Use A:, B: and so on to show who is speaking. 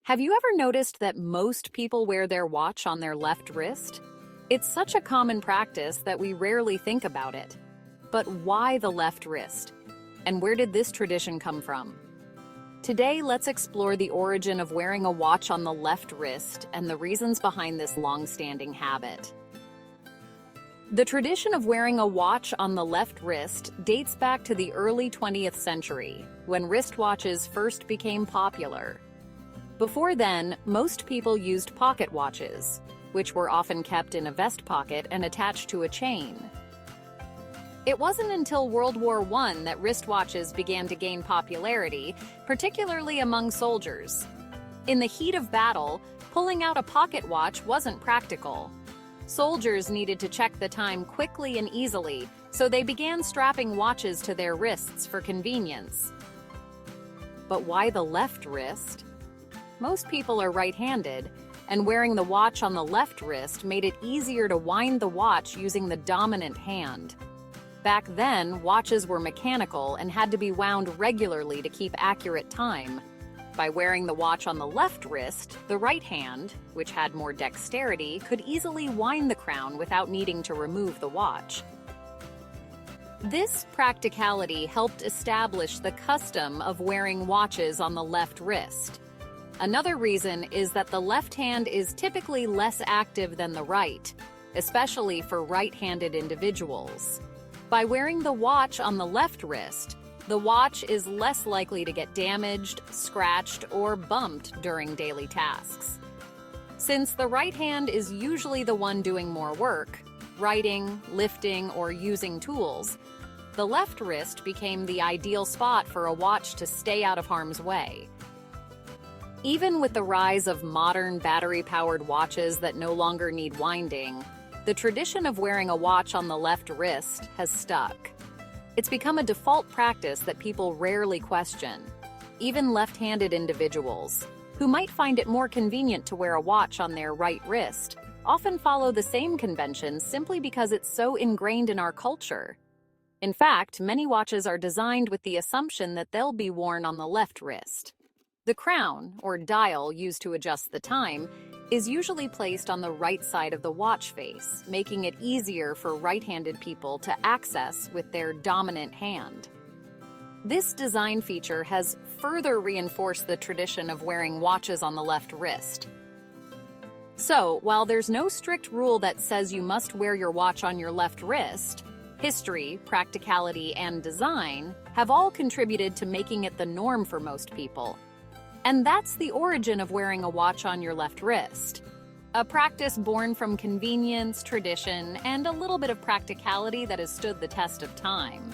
A: Have you ever noticed that most people wear their watch on their left wrist? It's such a common practice that we rarely think about it. But why the left wrist? And where did this tradition come from? Today, let's explore the origin of wearing a watch on the left wrist and the reasons behind this long-standing habit. The tradition of wearing a watch on the left wrist dates back to the early 20th century, when wristwatches first became popular. Before then, most people used pocket watches, which were often kept in a vest pocket and attached to a chain. It wasn't until World War I that wristwatches began to gain popularity, particularly among soldiers. In the heat of battle, pulling out a pocket watch wasn't practical. Soldiers needed to check the time quickly and easily, so they began strapping watches to their wrists for convenience. But why the left wrist? Most people are right-handed, and wearing the watch on the left wrist made it easier to wind the watch using the dominant hand. Back then, watches were mechanical and had to be wound regularly to keep accurate time. By wearing the watch on the left wrist, the right hand, which had more dexterity, could easily wind the crown without needing to remove the watch. This practicality helped establish the custom of wearing watches on the left wrist. Another reason is that the left hand is typically less active than the right, especially for right-handed individuals. By wearing the watch on the left wrist, the watch is less likely to get damaged, scratched, or bumped during daily tasks. Since the right hand is usually the one doing more work, writing, lifting, or using tools, the left wrist became the ideal spot for a watch to stay out of harm's way. Even with the rise of modern battery-powered watches that no longer need winding, the tradition of wearing a watch on the left wrist has stuck. It's become a default practice that people rarely question. Even left-handed individuals, who might find it more convenient to wear a watch on their right wrist, often follow the same convention simply because it's so ingrained in our culture. In fact, many watches are designed with the assumption that they'll be worn on the left wrist. The crown, or dial used to adjust the time, is usually placed on the right side of the watch face, making it easier for right-handed people to access with their dominant hand. This design feature has further reinforced the tradition of wearing watches on the left wrist. So, while there's no strict rule that says you must wear your watch on your left wrist, history, practicality, and design have all contributed to making it the norm for most people. And that's the origin of wearing a watch on your left wrist. A practice born from convenience, tradition, and a little bit of practicality that has stood the test of time.